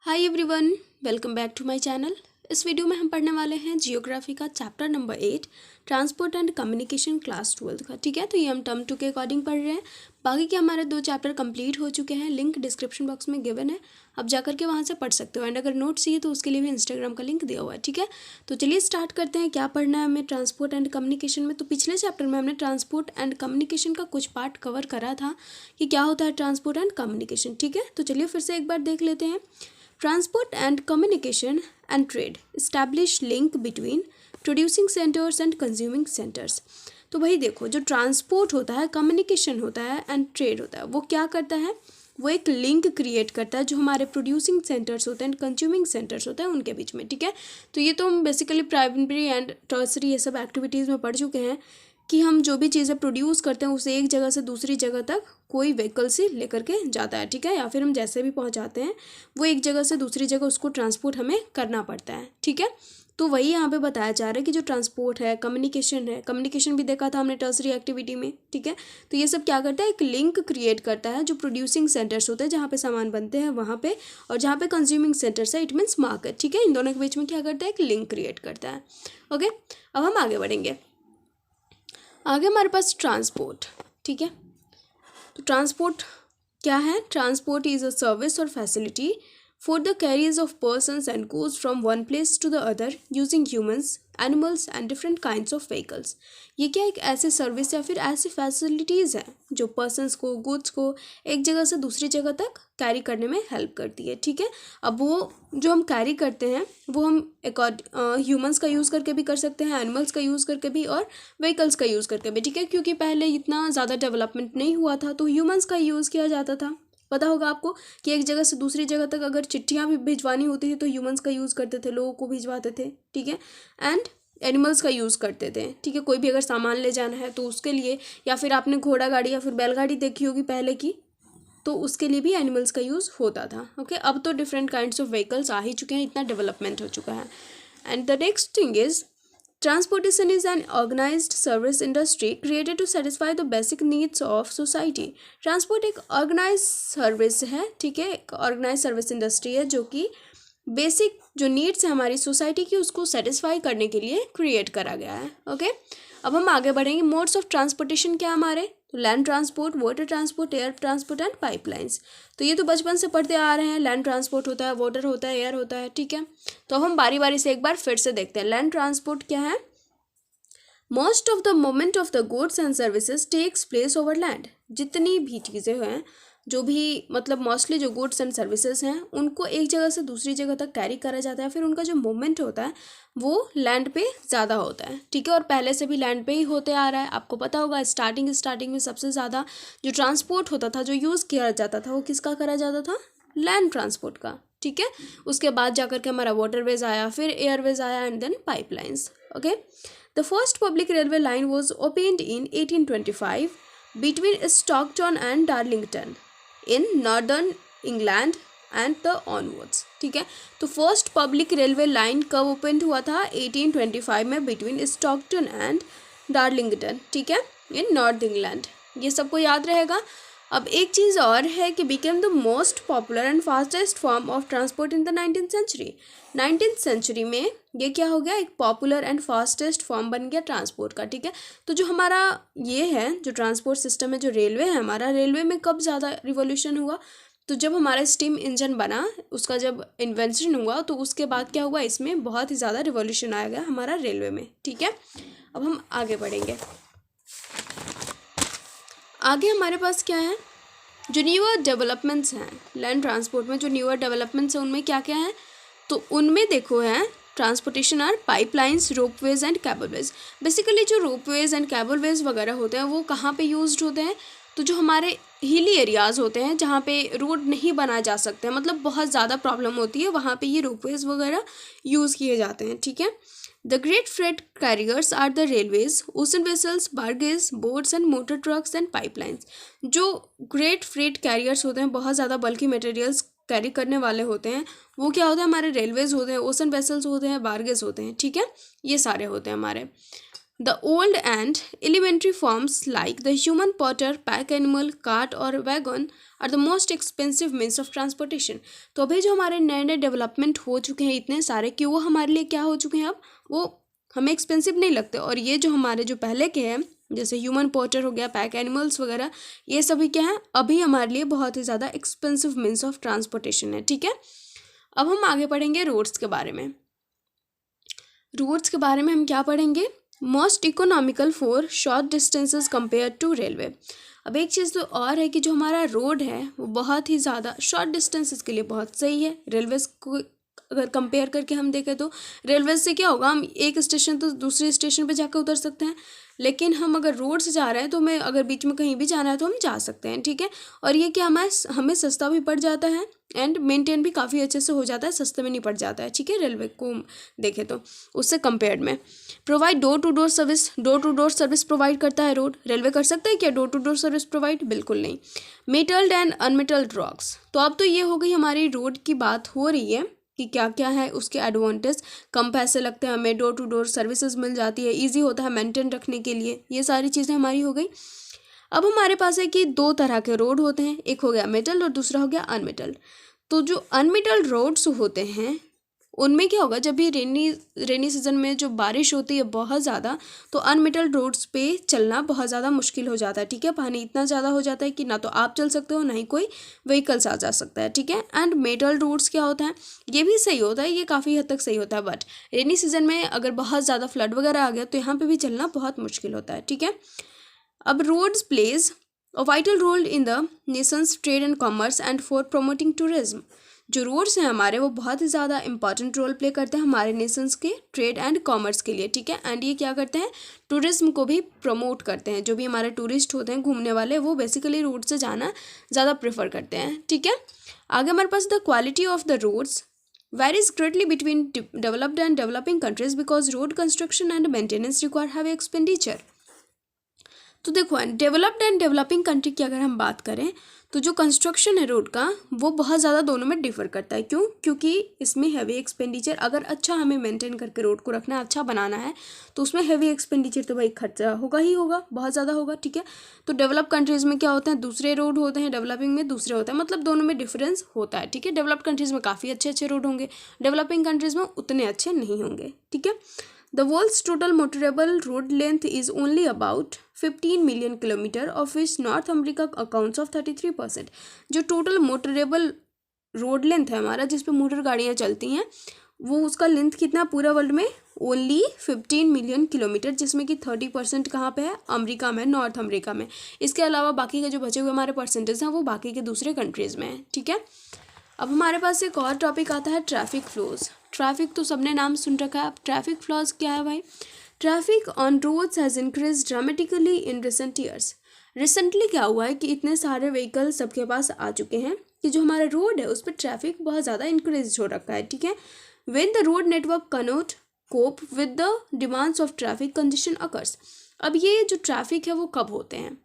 Hi everyone, welcome back to my channel. इस video में हम पढ़ने वाले हैं जियोग्राफी का chapter number 8 transport and communication class 12 का। ठीक है, तो ये हम टर्म 2 के अकॉर्डिंग पढ़ रहे हैं। बाकी के हमारे 2 चैप्टर कंप्लीट हो चुके हैं, लिंक डिस्क्रिप्शन बॉक्स में गिवन है, आप जाकर के वहाँ से पढ़ सकते हो। एंड अगर नोट्स चाहिए तो उसके लिए भी इंस्टाग्राम का लिंक दिया हुआ है। ठीक है, तो चलिए स्टार्ट करते हैं। क्या पढ़ना है हमें ट्रांसपोर्ट एंड कम्युनिकेशन में। तो पिछले चैप्टर में हमने ट्रांसपोर्ट एंड कम्युनिकेशन का कुछ पार्ट कवर करा था कि क्या होता है ट्रांसपोर्ट एंड कम्युनिकेशन। ठीक है, तो चलिए फिर से एक बार देख लेते हैं। Transport and communication and trade establish link between producing centers and consuming centers। तो भाई देखो, जो ट्रांसपोर्ट होता है, कम्युनिकेशन होता है एंड ट्रेड होता है, वो क्या करता है, वो एक लिंक क्रिएट करता है जो हमारे प्रोड्यूसिंग सेंटर्स होते हैं एंड कंज्यूमिंग सेंटर्स होते हैं उनके बीच में। ठीक है, तो ये तो हम बेसिकली प्राइमरी एंड टर्सरी ये सब एक्टिविटीज़ में पढ़ चुके हैं कि हम जो भी चीज़ें प्रोड्यूस करते हैं उसे एक जगह से दूसरी जगह तक कोई व्हीकल से लेकर के जाता है। ठीक है, या फिर हम जैसे भी पहुंचाते हैं वो एक जगह से दूसरी जगह उसको ट्रांसपोर्ट हमें करना पड़ता है। ठीक है, तो वही यहाँ पे बताया जा रहा है कि जो ट्रांसपोर्ट है, कम्युनिकेशन भी देखा था हमने टर्सरी एक्टिविटी में। ठीक है, तो ये सब क्या करता है, एक लिंक क्रिएट करता है जो प्रोड्यूसिंग सेंटर्स होते हैं जहाँ पे सामान बनते हैं वहाँ पे, और जहाँ पे कंज्यूमिंग सेंटर्स है, इट मीन्स मार्केट। ठीक है, इन दोनों के बीच में क्या करता है, एक लिंक क्रिएट करता है। ओके, अब हम आगे बढ़ेंगे। आगे हमारे पास ट्रांसपोर्ट। ठीक है, तो ट्रांसपोर्ट क्या है, ट्रांसपोर्ट इज अ सर्विस और facility for the carriers of persons and goods from one place to the other using humans, animals and different kinds of vehicles. ये क्या एक ऐसी सर्विस या फिर ऐसी फैसिलिटीज़ हैं जो पर्सन्स को, गुड्स को एक जगह से दूसरी जगह तक कैरी करने में हेल्प करती है। ठीक है, अब वो जो हम कैरी करते हैं वो हम ह्यूमंस का यूज़ करके भी कर सकते हैं, एनिमल्स का यूज़ करके भी, और व्हीकल्स का यूज़ करके भी। ठीक है, क्योंकि पहले इतना ज़्यादा डेवलपमेंट नहीं हुआ था तो ह्यूमंस का यूज़ किया जाता था। पता होगा आपको कि एक जगह से दूसरी जगह तक अगर चिट्ठियाँ भी भिजवानी होती थी तो ह्यूमंस का यूज़ करते थे, लोगों को भिजवाते थे। ठीक है, एंड एनिमल्स का यूज़ करते थे। ठीक है, कोई भी अगर सामान ले जाना है तो उसके लिए, या फिर आपने घोड़ा गाड़ी या फिर बैलगाड़ी देखी होगी पहले की, तो उसके लिए भी एनिमल्स का यूज़ होता था। ओके, अब तो डिफरेंट काइंड्स ऑफ व्हीकल्स आ ही चुके हैं, इतना डेवलपमेंट हो चुका है। And the next thing is transportation is an organized service industry created to satisfy the basic needs of society। Transport एक ऑर्गेनाइज सर्विस है। ठीक है, एक ऑर्गेनाइज सर्विस इंडस्ट्री है जो कि बेसिक जो नीड्स है हमारी सोसाइटी की उसको सेटिस्फाई करने के लिए क्रिएट करा गया है। ओके, अब हम आगे बढ़ेंगे। मोड्स ऑफ ट्रांसपोर्टेशन क्या हमारे, तो land transport, water transport, air transport and pipelines. तो ये तो बचपन से पढ़ते आ रहे हैं, लैंड ट्रांसपोर्ट होता है, वाटर होता है, एयर होता है। ठीक है, तो हम बारी बारी से एक बार फिर से देखते हैं। लैंड ट्रांसपोर्ट क्या है, most of the moment of the goods and services takes place over land. जितनी भी चीज़ें हैं, जो भी मतलब मोस्टली जो गुड्स एंड सर्विसेज हैं उनको एक जगह से दूसरी जगह तक कैरी करा जाता है, फिर उनका जो मूवमेंट होता है वो लैंड पे ज़्यादा होता है। ठीक है, और पहले से भी लैंड पे ही होते आ रहा है। आपको पता होगा स्टार्टिंग में सबसे ज़्यादा जो ट्रांसपोर्ट होता था, जो यूज़ किया जाता था, वो किसका करा जाता था, लैंड ट्रांसपोर्ट का। ठीक है, उसके बाद जाकर के हमारा वाटरवेज आया, फिर एयरवेज आया and then pipelines. Okay, the first public railway line was opened in 1825 between Stockton and Darlington in northern England and the onwards। ठीक है, तो फर्स्ट पब्लिक रेलवे लाइन कब ओपन हुआ था, 1825 में, बिटवीन स्टॉकटन एंड डार्लिंगटन। ठीक है, in north England, ये सबको याद रहेगा। अब एक चीज़ और है कि became the most popular and fastest form of transport in the 19th century. 19th century में ये क्या हो गया, एक पॉपुलर एंड फास्टेस्ट फॉर्म बन गया ट्रांसपोर्ट का। ठीक है, तो जो हमारा ये है, जो ट्रांसपोर्ट सिस्टम है, जो रेलवे है हमारा, रेलवे में कब ज़्यादा रिवोल्यूशन हुआ, तो जब हमारा स्टीम इंजन बना, उसका जब इन्वेंशन हुआ तो उसके बाद क्या हुआ, इसमें बहुत ही ज़्यादा रिवोल्यूशन आया गया हमारा रेलवे में। ठीक है, अब हम आगे बढ़ेंगे। आगे हमारे पास क्या है, जो न्यूअर डेवलपमेंट्स हैं लैंड ट्रांसपोर्ट में, जो न्यूअर डेवलपमेंट्स हैं उनमें क्या क्या है, तो उनमें देखो है transportation are pipelines, ropeways and cableways. Basically जो रोपवेज एंड केबलवेज वगैरह होते हैं वो कहाँ पे यूज्ड होते हैं, तो जो हमारे हिली एरियाज़ होते हैं जहाँ पे रोड नहीं बनाए जा सकते हैं, मतलब बहुत ज़्यादा प्रॉब्लम होती है, वहाँ पे ये रोपवेज वगैरह यूज़ किए जाते हैं। ठीक है, The great freight carriers are the railways, ocean vessels, barges, boats and motor trucks and pipelines। जो great freight carriers होते हैं, बहुत ज़्यादा बल्कि मटेरियल्स कैरी करने वाले होते हैं, वो क्या होता है, हमारे रेलवेज होते हैं, ओशन वेसल्स होते हैं, बार्गेज होते हैं। ठीक है, ये सारे होते हैं हमारे। The old and elementary forms like the human porter, pack animal, cart और wagon are the most expensive means of transportation. तो अभी जो हमारे नए नए डेवलपमेंट हो चुके हैं इतने सारे कि वो हमारे लिए क्या हो चुके हैं, अब वो हमें एक्सपेंसिव नहीं लगते। और ये जो हमारे जो पहले के हैं जैसे ह्यूमन पोर्टर हो गया, पैक एनिमल्स वगैरह, ये सभी क्या है अभी हमारे लिए बहुत ही ज़्यादा एक्सपेंसिव मीन्स ऑफ ट्रांसपोर्टेशन है। ठीक है, अब हम आगे पढ़ेंगे रोड्स के बारे में। रोड्स के बारे में हम क्या पढ़ेंगे, most economical for short distances compare to railway. अब एक चीज़ तो और है कि जो हमारा रोड है वो बहुत ही ज़्यादा शॉर्ट डिस्टेंसेस के लिए बहुत सही है। रेलवेज को अगर कंपेयर करके हम देखें तो रेलवे से क्या होगा, हम एक स्टेशन तो दूसरे स्टेशन पे जाकर उतर सकते हैं, लेकिन हम अगर रोड से जा रहे हैं तो हमें अगर बीच में कहीं भी जाना है तो हम जा सकते हैं। ठीक है, और ये क्या हमें सस्ता भी पड़ जाता है एंड मेंटेन भी काफ़ी अच्छे से हो जाता है, सस्ते में नहीं पड़ जाता है। ठीक है, रेलवे को देखें तो उससे कंपेयर्ड में। Provide door to door service, door to door service provide करता है रोड। रेलवे कर सकता है क्या door to door service provide? बिल्कुल नहीं। मेटल्ड एंड अनमेटल्ड रॉक्स, तो अब तो ये हो गई हमारी रोड की बात हो रही है कि क्या क्या है उसके एडवांटेज। कम पैसे लगते हैं हमें, डोर टू डोर सर्विसेज मिल जाती है, इजी होता है मेंटेन रखने के लिए, ये सारी चीज़ें हमारी हो गई। अब हमारे पास है कि दो तरह के रोड होते हैं, एक हो गया मेटल और दूसरा हो गया अनमेटल्ड। तो जो अनमेटल्ड रोड्स होते हैं उनमें क्या होगा, जब भी रेनी सीजन में जो बारिश होती है बहुत ज़्यादा, तो अनमेटल्ड रोड्स पे चलना बहुत ज़्यादा मुश्किल हो जाता है। ठीक है, पानी इतना ज़्यादा हो जाता है कि ना तो आप चल सकते हो ना ही कोई व्हीकल्स आ जा सकता है। ठीक है, एंड मेटल्ड रोड्स क्या होता है, ये भी सही होता है, ये काफ़ी हद तक सही होता है, बट रेनी सीजन में अगर बहुत ज़्यादा फ्लड वगैरह आ गया तो यहाँ पर भी चलना बहुत मुश्किल होता है। ठीक है, अब roads plays a vital role in the nation's trade and commerce and for promoting tourism. जो रोड्स हैं हमारे वो बहुत ही ज़्यादा इंपॉर्टेंट रोल प्ले करते हैं हमारे नेशंस के ट्रेड एंड कॉमर्स के लिए। ठीक है, एंड ये क्या करते हैं, टूरिज्म को भी प्रमोट करते हैं। जो भी हमारे टूरिस्ट होते हैं घूमने वाले, वो बेसिकली रोड से जाना ज़्यादा प्रेफर करते हैं। ठीक है, आगे हमारे पास the quality of the roads varies greatly between developed and developing countries because road construction and maintenance require heavy expenditure. तो देखो डेवलप्ड एंड डेवलपिंग कंट्री की अगर हम बात करें तो जो कंस्ट्रक्शन है रोड का वो बहुत ज़्यादा दोनों में डिफर करता है। क्यों? क्योंकि इसमें हैवी एक्सपेंडिचर, अगर अच्छा हमें मेंटेन करके रोड को रखना है, अच्छा बनाना है, तो उसमें हैवी एक्सपेंडिचर तो भाई खर्चा होगा ही होगा, बहुत ज़्यादा होगा। ठीक है, तो डेवलप कंट्रीज़ में क्या होता है, दूसरे रोड होते हैं, डेवलपिंग में दूसरे होते हैं, मतलब दोनों में डिफरेंस होता है। ठीक है, डेवलप्ड कंट्रीज़ में काफ़ी अच्छे अच्छे रोड होंगे, डेवलपिंग कंट्रीज़ में उतने अच्छे नहीं होंगे। ठीक है, The world's total motorable road length is only about 15 million kilometer, of which North America accounts of 33%. जो टोटल मोटरेबल रोड लेंथ है हमारा, जिस पे मोटर गाड़ियाँ चलती हैं, वो उसका लेंथ कितना पूरा वर्ल्ड में, ओनली 15 मिलियन किलोमीटर, जिसमें कि 30% कहाँ पे है, अमेरिका में, नॉर्थ अमेरिका में। इसके अलावा बाकी के जो बचे हुए हमारे परसेंटेज हैं वो बाकी के दूसरे कंट्रीज़ में है। ठीक है, अब हमारे पास एक और टॉपिक आता है ट्रैफिक फ्लोज। ट्रैफिक तो सबने नाम सुन रखा है, अब ट्रैफिक फ्लॉज क्या है भाई। Traffic on roads has increase dramatically in recent years. Recently क्या हुआ है कि इतने सारे व्हीकल सबके पास आ चुके हैं कि जो हमारा रोड है उस पर ट्रैफिक बहुत ज़्यादा इंक्रीज हो रखा है। ठीक है, when the road network cannot cope with the demands of traffic congestion occurs. अब ये जो ट्रैफिक है वो कब होते हैं,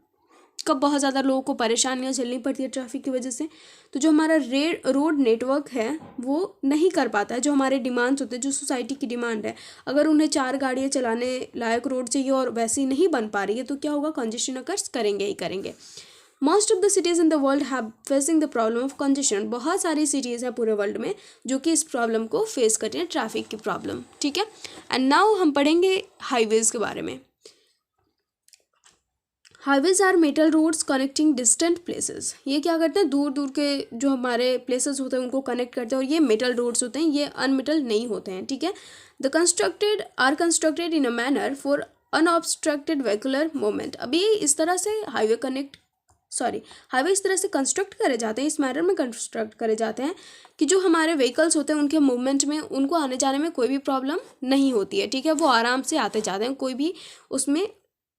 कब बहुत ज़्यादा लोगों को परेशानियाँ झेलनी पड़ती है ट्रैफिक की वजह से, तो जो हमारा रोड नेटवर्क है वो नहीं कर पाता है। जो हमारे डिमांड्स होते हैं, जो सोसाइटी की डिमांड है, अगर उन्हें 4 गाड़ियाँ चलाने लायक रोड चाहिए और वैसी नहीं बन पा रही है तो क्या होगा, कंजेशन अकर्स करेंगे ही करेंगे। Most of the cities in the world have facing the problem of congestion. बहुत सारी सिटीज़ हैं पूरे वर्ल्ड में जो कि इस प्रॉब्लम को फेस कर रही हैं, ट्रैफिक की प्रॉब्लम। ठीक है, एंड नाउ हम पढ़ेंगे हाईवेज़ के बारे में। Highways are metal roads connecting distant places. ये क्या करते हैं, दूर दूर के जो हमारे प्लेसेस होते हैं उनको कनेक्ट करते हैं, और ये मेटल रोड्स होते हैं, ये अनमेटल नहीं होते हैं। ठीक है, the constructed in a manner for unobstructed vehicular movement. अभी इस तरह से हाईवे इस तरह से कंस्ट्रक्ट करे जाते हैं, इस मैनर में कंस्ट्रक्ट करे जाते हैं कि जो हमारे व्हीकल्स होते हैं उनके मूवमेंट में, उनको आने जाने में कोई भी प्रॉब्लम नहीं होती है। ठीक है, वो आराम से आते जाते हैं, कोई भी उसमें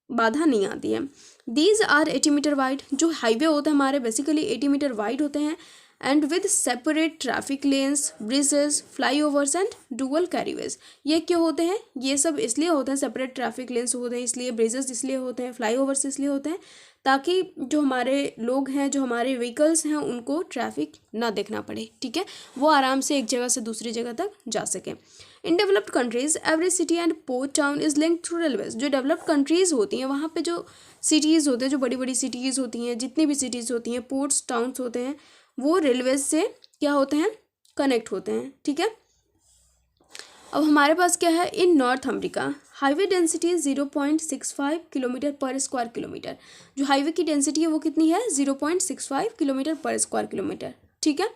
बाधा नहीं आती है। These are 80 metre wide. जो हाईवे होते हैं हमारे बेसिकली 80 मीटर वाइड होते हैं, and with separate traffic lanes, bridges, flyovers and dual carriageways. ये क्यों होते हैं, ये सब इसलिए होते हैं, सेपरेट ट्रैफिक लेन्स होते हैं इसलिए, ब्रिजेस इसलिए होते हैं, फ्लाईओवर्स इसलिए होते हैं ताकि जो हमारे लोग हैं, जो हमारे व्हीकल्स हैं, उनको ट्रैफिक ना देखना पड़े, ठीक है, वो आराम से एक जगह से दूसरी जगह तक जा सकें। In developed countries every city and port town is linked through railways. जो डेवलप्ड कंट्रीज़ होती हैं वहाँ पे जो सिटीज़ होते हैं, जो बड़ी बड़ी सिटीज़ होती हैं, जितनी भी सिटीज़ होती हैं, पोर्ट्स टाउन्स होते हैं, वो रेलवेज से क्या होते हैं, कनेक्ट होते हैं, ठीक है। अब हमारे पास क्या है, in North America highway density 0.65 kilometre पर स्क्वायर किलोमीटर। जो हाईवे की डेंसिटी है वो कितनी है, 0.65 किलोमीटर पर स्क्वायर किलोमीटर, ठीक है।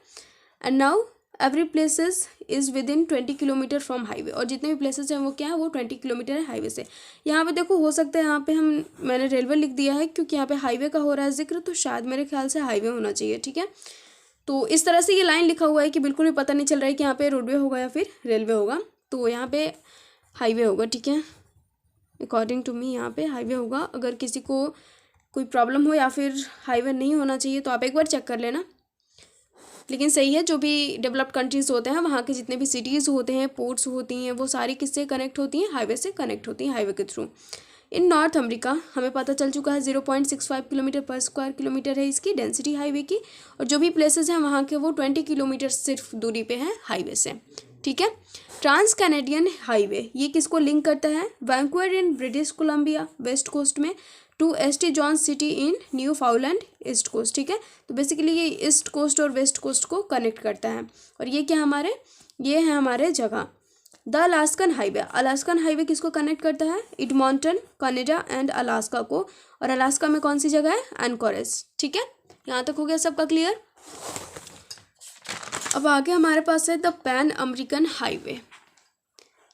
And now every places is with in 20 kilometre from highway. और जितने भी प्लेसेस हैं वो क्या है, वो 20 किलोमीटर है हाईवे से। यहाँ पे देखो, हो सकता है यहाँ पे मैंने रेलवे लिख दिया है क्योंकि यहाँ पे हाईवे का हो रहा है जिक्र, तो शायद मेरे ख्याल से हाईवे होना चाहिए, ठीक है। तो इस तरह से ये लाइन लिखा हुआ है कि बिल्कुल भी पता नहीं चल रहा है कि यहाँ पे रोडवे होगा या फिर रेलवे होगा, तो यहाँ पे हाईवे होगा, ठीक है। अकॉर्डिंग टू मी यहाँ पे हाईवे होगा। अगर किसी को कोई प्रॉब्लम हो या फिर हाईवे नहीं होना चाहिए तो आप एक बार चेक कर लेना, लेकिन सही है। जो भी डेवलप्ड कंट्रीज़ होते हैं वहाँ के जितने भी सिटीज़ होते हैं, पोर्ट्स होती हैं, वो सारी किससे कनेक्ट होती हैं, हाईवे से कनेक्ट होती हैं, हाईवे के थ्रू। इन नॉर्थ अमेरिका हमें पता चल चुका है 0.65 किलोमीटर पर स्क्वायर किलोमीटर है इसकी डेंसिटी हाईवे की, और जो भी प्लेसेस हैं वहाँ के वो 20 किलोमीटर सिर्फ दूरी पे हैं हाईवे से, ठीक है। ट्रांस कैनेडियन हाईवे ये किसको लिंक करता है, Vancouver in British Columbia west coast में to ST John's city in Newfoundland east coast, ठीक है। तो बेसिकली ये ईस्ट कोस्ट और वेस्ट कोस्ट को कनेक्ट करता है। और ये क्या हमारे, ये है हमारे जगह। The Alaskan highway, Alaskan highway किसको कनेक्ट करता है, एडमॉन्टन कनाडा एंड अलास्का को। और अलास्का में कौन सी जगह है, एनकोरेज, ठीक है। यहाँ तक हो गया सबका क्लियर। अब आगे हमारे पास है द पैन अमेरिकन हाईवे।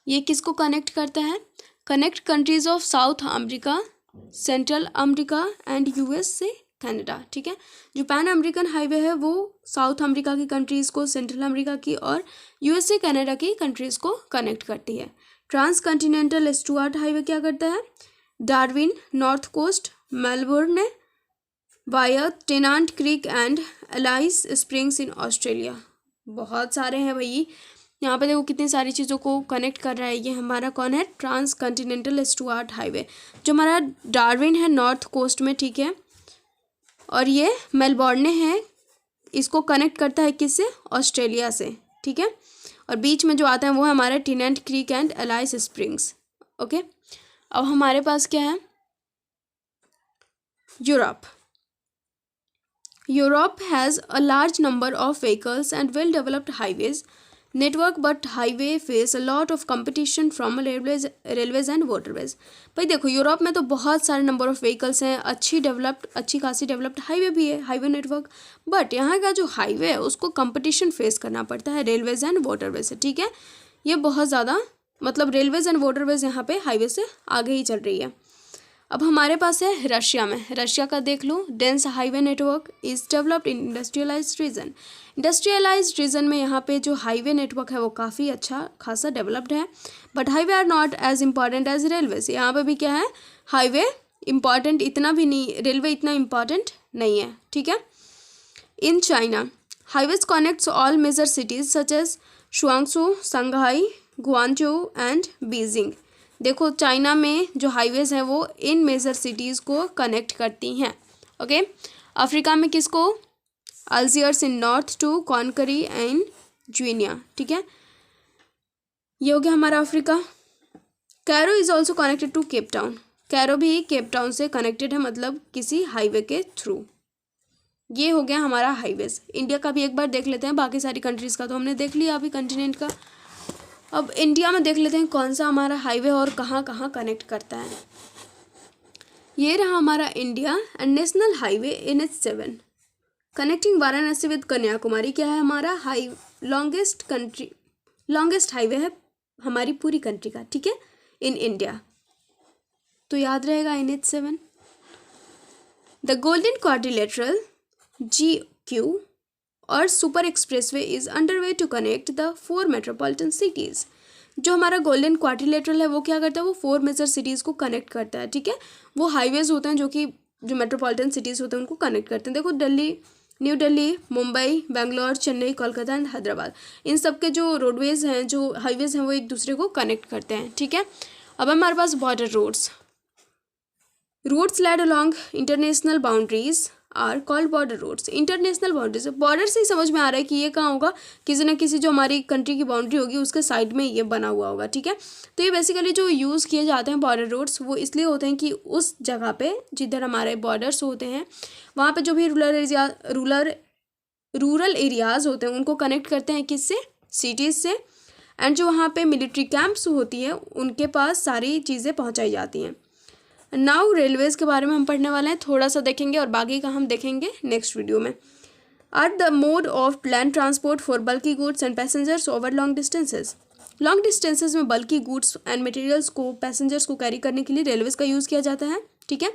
ये किसको कनेक्ट करता है, connect countries of south America, central America and US से कनाडा, ठीक है। जो पैन अमेरिकन हाईवे है वो साउथ अमेरिका की कंट्रीज़ को, सेंट्रल अमेरिका की और यूएस से कनाडा की कंट्रीज़ को कनेक्ट करती है। ट्रांस कॉन्टिनेंटल स्टुअर्ट हाईवे क्या करता है, Darwin north coast Melbourne via Tennant Creek and Alice Springs in Australia. बहुत सारे हैं भाई, यहाँ पे देखो कितनी सारी चीज़ों को कनेक्ट कर रहा है। ये हमारा कौन है, ट्रांस कॉन्टिनेंटल स्टुअर्ट हाईवे। जो हमारा डार्विन है नॉर्थ कोस्ट में, ठीक है, और ये मेलबोर्न है, इसको कनेक्ट करता है किससे, ऑस्ट्रेलिया से, ठीक है। और बीच में जो आता है वो है हमारा Tennant Creek and Alice Springs, okay. अब हमारे पास क्या है, Europe. Europe has a large number of vehicles and well-developed highways network, but highway face a lot of competition from railways and waterways। भाई देखो, यूरोप में तो बहुत सारे नंबर ऑफ व्हीकल्स हैं, अच्छी खासी डेवलप्ड हाईवे भी है, हाईवे नेटवर्क, बट यहाँ का जो हाईवे है उसको कंपटीशन फेस करना पड़ता है रेलवेज एंड वाटरवेज से, ठीक है। ये बहुत ज़्यादा, मतलब रेलवेज एंड वाटरवेज यहाँ पे हाईवे से आगे ही चल रही है। अब हमारे पास है रशिया में, रशिया का देख लो, dense highway network is developed in industrialised region. Industrialised region में यहाँ पे जो हाईवे नेटवर्क है वो काफ़ी अच्छा खासा डेवलप्ड है, but highway are not as important as railways. यहाँ पे भी क्या है, हाईवे इम्पॉर्टेंट इतना भी नहीं, रेलवे इतना इम्पॉर्टेंट नहीं है, ठीक है। In China highways connects all major cities such as Jiangsu, Shanghai, Guangzhou and Beijing. देखो चाइना में जो हाईवेज हैं वो इन मेजर सिटीज़ को कनेक्ट करती हैं, ओके। अफ्रीका में किसको, Algiers in north to Conakry and Guinea, ठीक है। ये हो गया हमारा Africa. Cairo is also connected to Cape Town, Cairo भी केप टाउन से कनेक्टेड है, मतलब किसी हाईवे के थ्रू। ये हो गया हमारा हाईवेज। इंडिया का भी एक बार देख लेते हैं, बाकी सारी कंट्रीज़ का तो हमने देख लिया अभी, कंटिनेंट का। अब इंडिया में देख लेते हैं कौन सा हमारा हाईवे और कहाँ कहाँ कनेक्ट करता है। ये रहा हमारा India and national highway NH7 connecting Varanasi with Kanyakumari. क्या है हमारा, लॉन्गेस्ट हाईवे है हमारी पूरी कंट्री का, ठीक है, इन इंडिया। तो याद रहेगा NH7। The golden quadrilateral GQ और super expressway is underway to connect the 4 metropolitan cities. जो हमारा गोल्डन क्वाड्रिलेटरल है वो क्या करता है, वो 4 मेजर सिटीज़ को कनेक्ट करता है, ठीक है। वो हाईवेज होते हैं जो मेट्रोपॉलिटन सिटीज़ होते हैं उनको कनेक्ट करते हैं। देखो दिल्ली, न्यू दिल्ली, मुंबई, बेंगलोर, चेन्नई, कोलकाता एंड हैदराबाद, इन सब के जो रोडवेज़ हैं, जो हाईवेज़ हैं, वो एक दूसरे को कनेक्ट करते हैं, ठीक है। अब हमारे पास border roads, routes laid along international boundaries are called border routes. International boundaries, border से ही समझ में आ रहा है कि ये कहाँ होगा, किसी न किसी जो हमारी कंट्री की बाउंड्री होगी उसके साइड में ये बना हुआ होगा, ठीक है। तो ये बेसिकली जो यूज़ किए जाते हैं बॉर्डर रूट्स, वो इसलिए होते हैं कि उस जगह पे जिधर हमारे बॉर्डर्स होते हैं वहाँ पे जो भी रूरल एरियाज़ होते हैं उनको कनेक्ट करते हैं किससे, सिटीज़ से। एंड जो वहाँ पे मिलिट्री कैंप्स होती है उनके पास सारी चीज़ें पहुँचाई जाती हैं। नाउ रेलवेज़ के बारे में हम पढ़ने वाले हैं, थोड़ा सा देखेंगे और बाकी का हम देखेंगे नेक्स्ट वीडियो में। Are the mode of land transport for bulky goods and passengers over long distances. Long distances में बल्की गुड्स एंड मटेरियल्स को, पैसेंजर्स को कैरी करने के लिए रेलवेज़ का यूज़ किया जाता है, ठीक है।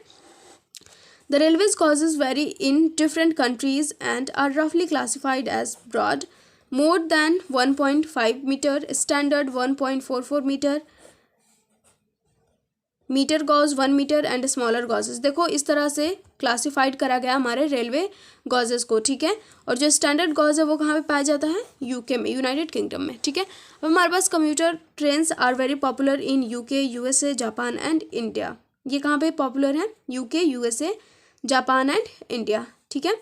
The railways causes vary in different countries and are roughly classified as broad, more than 1.5 meter, standard 1.44 meter, metre gauge 1 metre and smaller gauges. देखो इस तरह से क्लासिफाइड करा गया हमारे रेलवे गॉजेस को, ठीक है। और जो स्टैंडर्ड गॉज है वो कहाँ पे पाया जाता है, यूके में, यूनाइटेड किंगडम में, ठीक है। अब हमारे पास computer trains are very popular in UK, USA, Japan and India. ये कहाँ पे पॉपुलर है, UK, USA, Japan and India, ठीक है।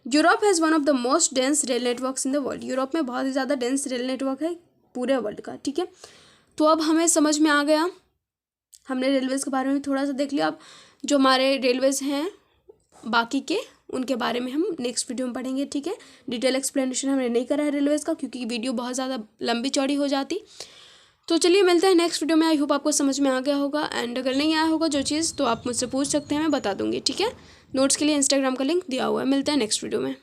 Europe has one of the most dense rail networks in the world. Europe में बहुत ही ज़्यादा डेंस रेल नेटवर्क है पूरे वर्ल्ड का, ठीक है। तो अब हमें समझ में आ गया, हमने रेलवेज़ के बारे में थोड़ा सा देख लिया। अब जो हमारे रेलवेज़ हैं बाकी के, उनके बारे में हम नेक्स्ट वीडियो में पढ़ेंगे, ठीक है। डिटेल एक्सप्लेनेशन हमने नहीं करा है रेलवेज़ का क्योंकि वीडियो बहुत ज़्यादा लंबी चौड़ी हो जाती। तो चलिए मिलते हैं नेक्स्ट वीडियो में। आई होप आपको समझ में आ गया होगा, एंड अगर नहीं आया होगा जो चीज़ तो आप मुझसे पूछ सकते हैं, मैं बता दूँगी, ठीक है। नोट्स के लिए इंस्टाग्राम का लिंक दिया हुआ है। मिलते हैं नेक्स्ट वीडियो में।